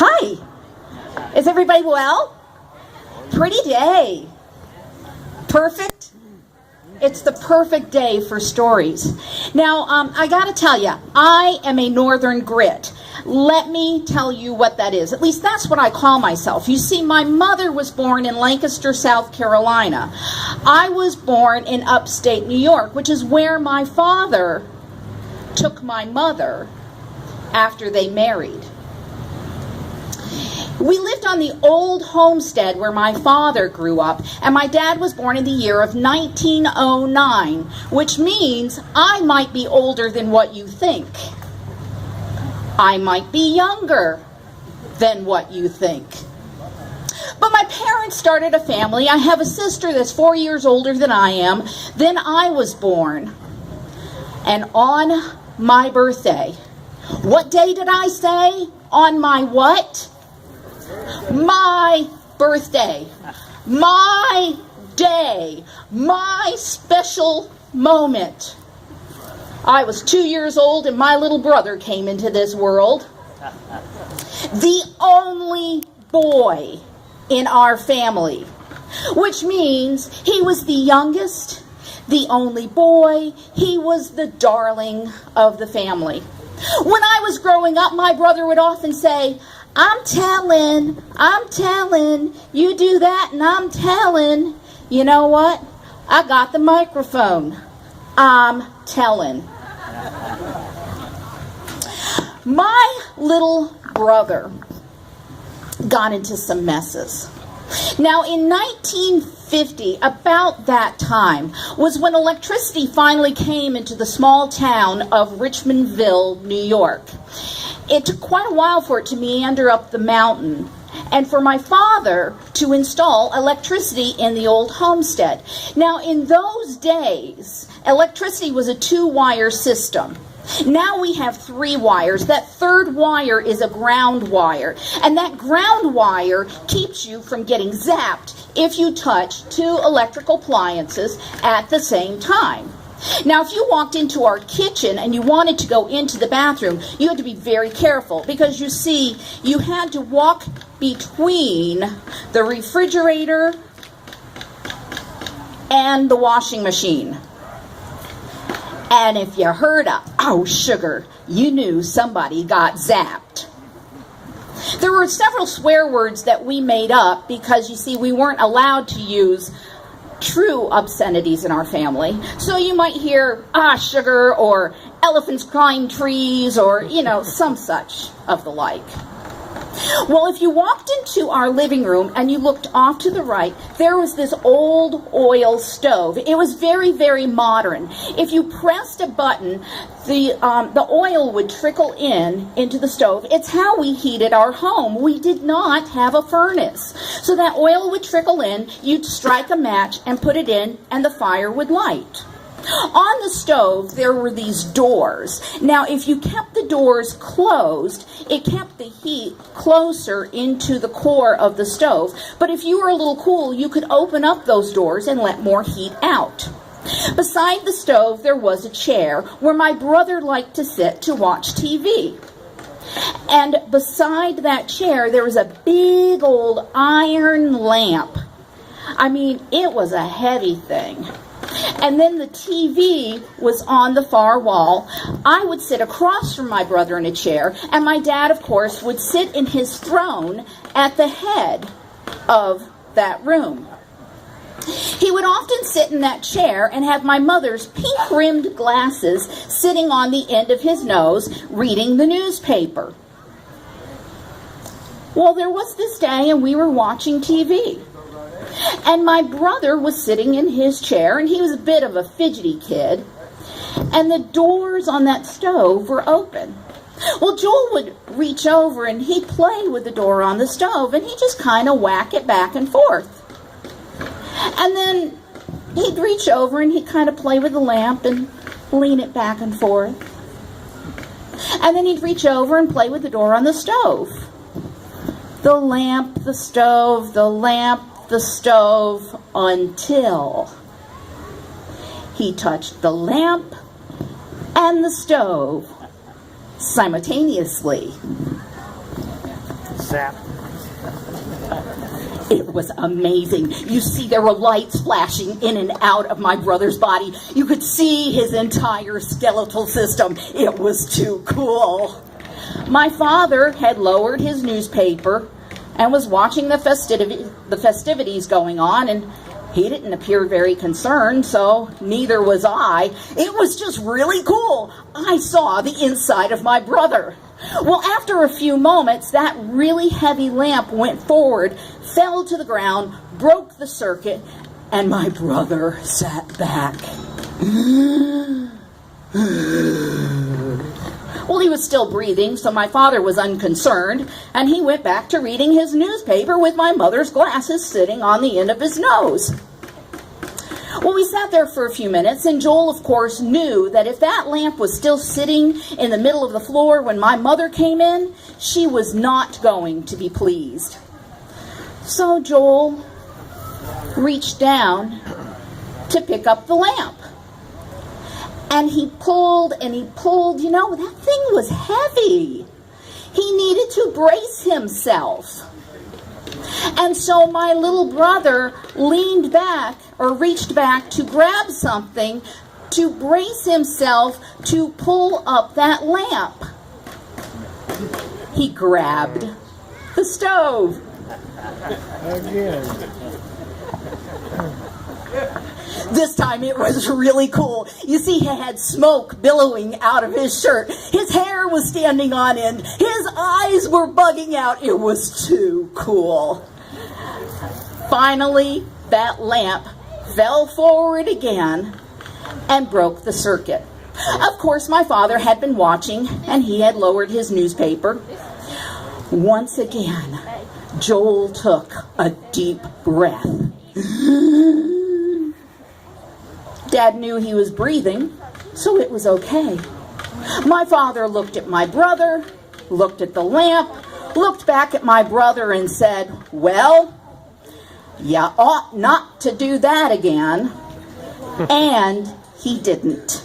Hi. Is everybody well? Pretty day. Perfect? It's the perfect day for stories. Now, I gotta tell you, I am a Northern Grit. Let me tell you what that is. At least that's what I call myself. You see, my mother was born in Lancaster, South Carolina. I was born in upstate New York, which is where my father took my mother after they married. We lived on the old homestead where my father grew up, and my dad was born in the year of 1909, which means I might be older than what you think. I might be younger than what you think. But my parents started a family. I have a sister that's 4 years older than I am. Then I was born. And on my birthday, what day did I say? On my what? My birthday, my day, my special moment. I was 2 years old and my little brother came into this world. The only boy in our family, which means he was the youngest, the only boy. He was the darling of the family. When I was growing up, my brother would often say, I'm telling, you do that and I'm telling. You know what? I got the microphone. I'm telling. My little brother got into some messes. Now, in 1950, about that time, was when electricity finally came into the small town of Richmondville, New York. It took quite a while for it to meander up the mountain and for my father to install electricity in the old homestead. Now, in those days, electricity was a 2-wire system. Now we have 3 wires. That third wire is a ground wire. And that ground wire keeps you from getting zapped if you touch 2 electrical appliances at the same time. Now, if you walked into our kitchen and you wanted to go into the bathroom, you had to be very careful because, you see, you had to walk between the refrigerator and the washing machine. And if you heard a, oh, sugar, you knew somebody got zapped. There were several swear words that we made up because, you see, we weren't allowed to use true obscenities in our family. So you might hear, sugar, or elephants climb trees, or, some such of the like. Well, if you walked into our living room and you looked off to the right, there was this old oil stove. It was very, very modern. If you pressed a button, the oil would trickle into the stove. It's how we heated our home. We did not have a furnace. So that oil would trickle in, you'd strike a match and put it in, and the fire would light. On the stove, there were these doors. Now, if you kept the doors closed, it kept the heat closer into the core of the stove. But if you were a little cool, you could open up those doors and let more heat out. Beside the stove, there was a chair where my brother liked to sit to watch TV. And beside that chair, there was a big old iron lamp. I mean, it was a heavy thing. And then the TV was on the far wall. I would sit across from my brother in a chair, and my dad, of course, would sit in his throne at the head of that room. He would often sit in that chair and have my mother's pink-rimmed glasses sitting on the end of his nose, reading the newspaper. Well, there was this day, and we were watching TV. And my brother was sitting in his chair, and he was a bit of a fidgety kid, and the doors on that stove were open. Well, Joel would reach over, and he'd play with the door on the stove, and he'd just kind of whack it back and forth. And then he'd reach over, and he'd kind of play with the lamp and lean it back and forth. And then he'd reach over and play with the door on the stove. The lamp, the stove, the lamp, the stove, until he touched the lamp and the stove simultaneously. Zap. It was amazing. You see, there were lights flashing in and out of my brother's body. You could see his entire skeletal system. It was too cool. My father had lowered his newspaper and was watching the festivities going on, and he didn't appear very concerned, so neither was I. It was just really cool. I saw the inside of my brother. Well, after a few moments, that really heavy lamp went forward, fell to the ground, broke the circuit, and my brother sat back. Well, he was still breathing, so my father was unconcerned, and he went back to reading his newspaper with my mother's glasses sitting on the end of his nose. Well, we sat there for a few minutes, and Joel, of course, knew that if that lamp was still sitting in the middle of the floor when my mother came in, she was not going to be pleased. So Joel reached down to pick up the lamp. And he pulled and he pulled. You know, that thing was heavy. He needed to brace himself. And so my little brother leaned back or reached back to grab something to brace himself to pull up that lamp. He grabbed the stove. Again. This time it was really cool. You see, he had smoke billowing out of his shirt. His hair was standing on end. His eyes were bugging out. It was too cool. Finally, that lamp fell forward again and broke the circuit. Of course, my father had been watching, and he had lowered his newspaper. Once again, Joel took a deep breath. Dad knew he was breathing, so it was okay. My father looked at my brother, looked at the lamp, looked back at my brother and said, "Well, you ought not to do that again." And he didn't.